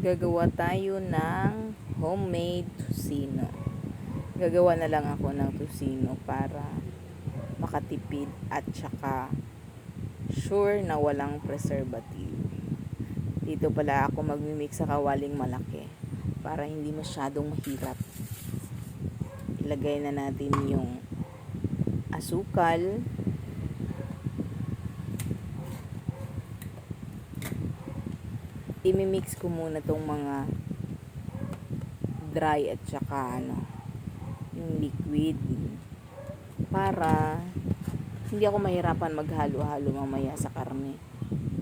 Gagawa tayo ng homemade tocino. Gagawa na lang ako ng tocino para makatipid at saka sure na walang preservative. Dito pala ako magmimix sa kawaling malaki para hindi masyadong mahirap. Ilagay na natin yung asukal, imimix ko muna tong mga dry at saka yung liquid para hindi ako mahirapan maghalo-halo mamaya sa karne.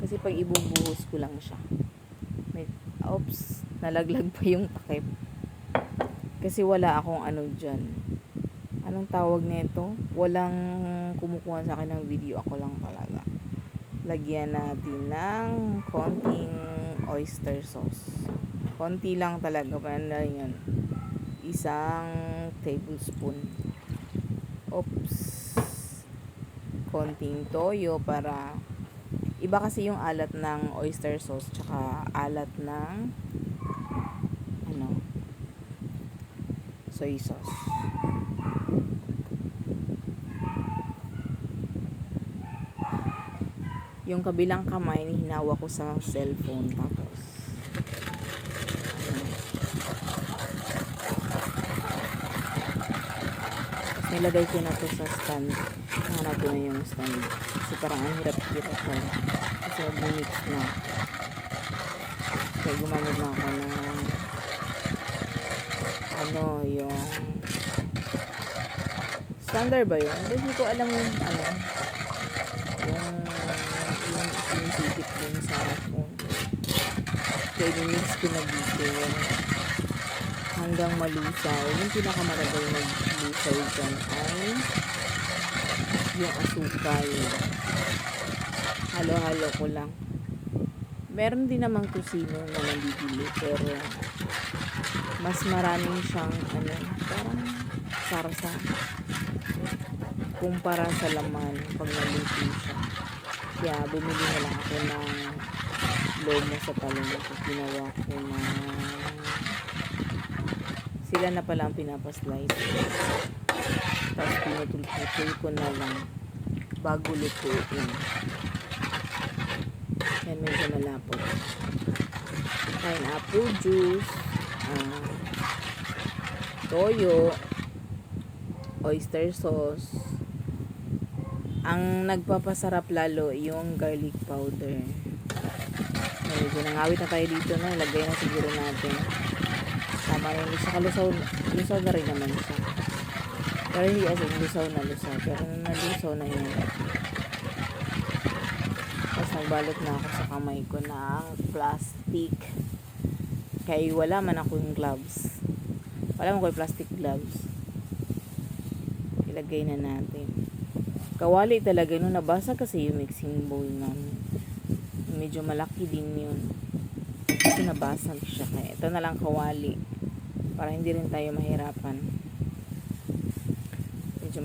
Kasi pag ibubuhos ko lang siya. Nalaglag pa yung takip. Kasi wala akong dyan. Anong tawag nito? Walang kumukuha sa akin ng video. Ako lang talaga. Lagyan natin ng konting oyster sauce. Konti lang talaga. Paano yun? 1 tablespoon. Konting toyo para iba kasi yung alat ng oyster sauce tsaka alat ng soy sauce. Yung kabilang kamay hinawa ko sa cellphone tapos nilagay ko na to sa stand. Hanap ko na yung stand kasi parang ang hirap-hirap ko kasi mag-mix na. Kaya gumamit na ako ng yung standard ba yun? Hindi ko alam yung yung sikip din sa phone. Kaya i-mix ko na dito hanggang malusaw. Yung pinakamatagal maglusaw dyan ay yung asukal. Halo-halo ko lang. Meron din namang tocino na nabibili pero mas maraming siyang parang sarsa kumpara sa laman pag naluto siya. Kaya bumili na lang ako ng lomo sa palengke. Ginawa ko na sila na pala ang pinapaslice. Tapos pinutul-putul ko na lang bago lutuin. Yan, medyo malapot. Pineapple juice, toyo, oyster sauce. Ang nagpapasarap lalo yung garlic powder. Medyo nangawit na tayo dito na. Lagay na siguro natin. Tama yung lusaw na rin naman siya. Pero hindi as in lusaw. Pero nalusaw na yun. Tapos nagbalot na ako sa kamay ko ng plastic. Kaya wala man ako yung gloves. Wala man ko yung plastic gloves. Ilagay na natin. Kawali talaga no, nabasa kasi yung mixing bowl namin. Medyo malaki din yun. Kasi nabasag siya. Kaya ito na lang kawali. Para hindi rin tayo mahirapan. Medyo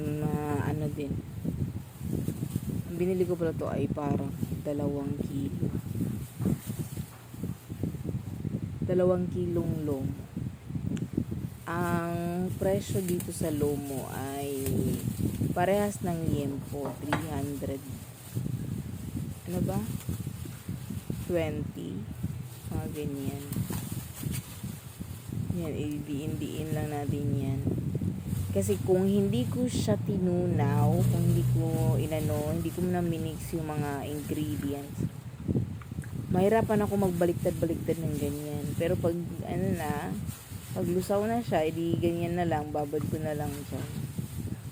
din. Ang binili ko pala to ay parang 2 kilo. 2 kilong lomo. Ang presyo dito sa lomo ay parehas ng liempo, 300. 20. Mga ganyan. Yan, i-diin lang natin yan. Kasi kung hindi ko siya tinunaw, kung hindi ko hindi ko na minix yung mga ingredients, mahirapan ako magbaliktad-baliktad ng ganyan. Pero pag pag lusaw na siya, edi ganyan na lang, babad ko na lang siya.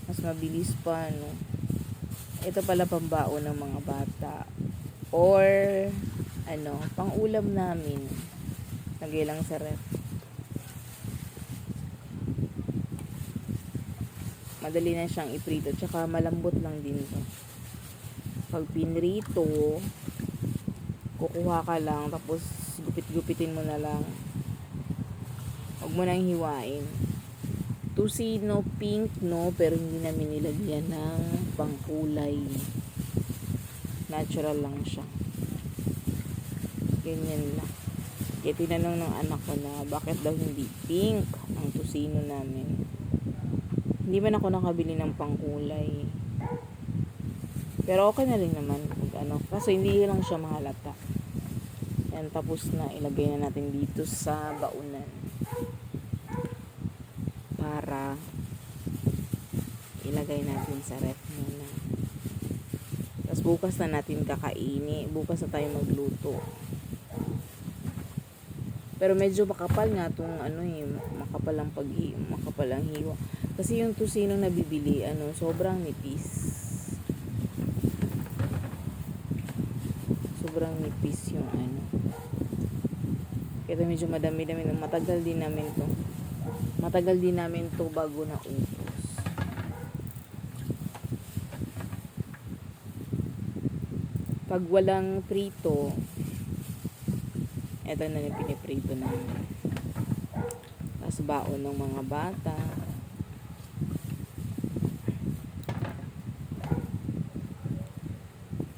Mas mabilis pa, Ito pala pambaon ng mga bata. Or, pang ulam namin. Lagay lang sa ref. Madali na siyang iprito. Tsaka malambot lang din ito. Pag pinrito, kukuha ka lang. Tapos, gupit-gupitin mo na lang. Huwag mo nang hiwain. Tocino pink, pero hindi namin nilagyan ng pangkulay. Natural lang siya. Ganyan lang. Kaya tinanong ng anak ko na bakit daw hindi pink ang tusino namin. Hindi man ako nakabili ng pangkulay. Pero okay na rin naman kung ano. Kaso hindi lang siya mahalata. Yan, tapos na ilagay na natin dito sa baunan. Para ilagay natin sa ref muna. Tapos bukas na natin kakainin. Bukas na tayo magluto. Pero medyo makapal nga itong makapal ang hiwa. Kasi yung tusino na bibili, sobrang nipis. Sobrang nipis yung Kaya medyo madami-dami. Matagal din namin to bago na ubos. Pag walang prito, eto na yung piniprito namin. Tapos baon ng mga bata.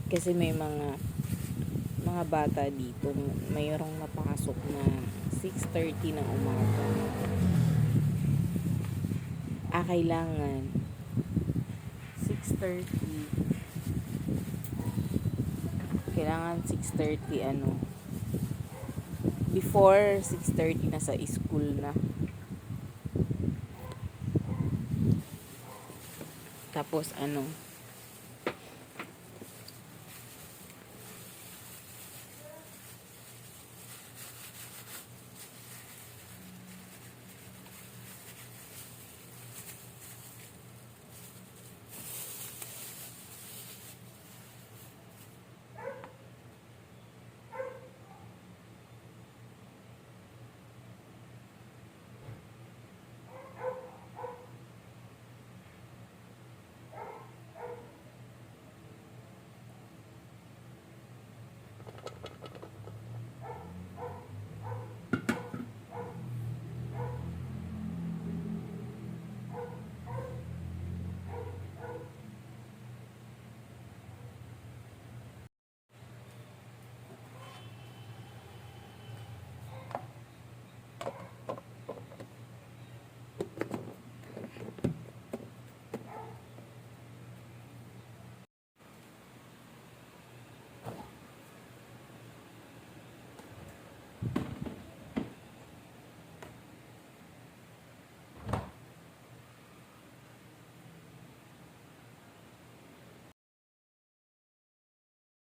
Kasi may mga bata dito, mayroong napasok na 6:30 ng umaga. Kailangan 6:30. Kailangan 6:30 before 6:30 nasa school na. Tapos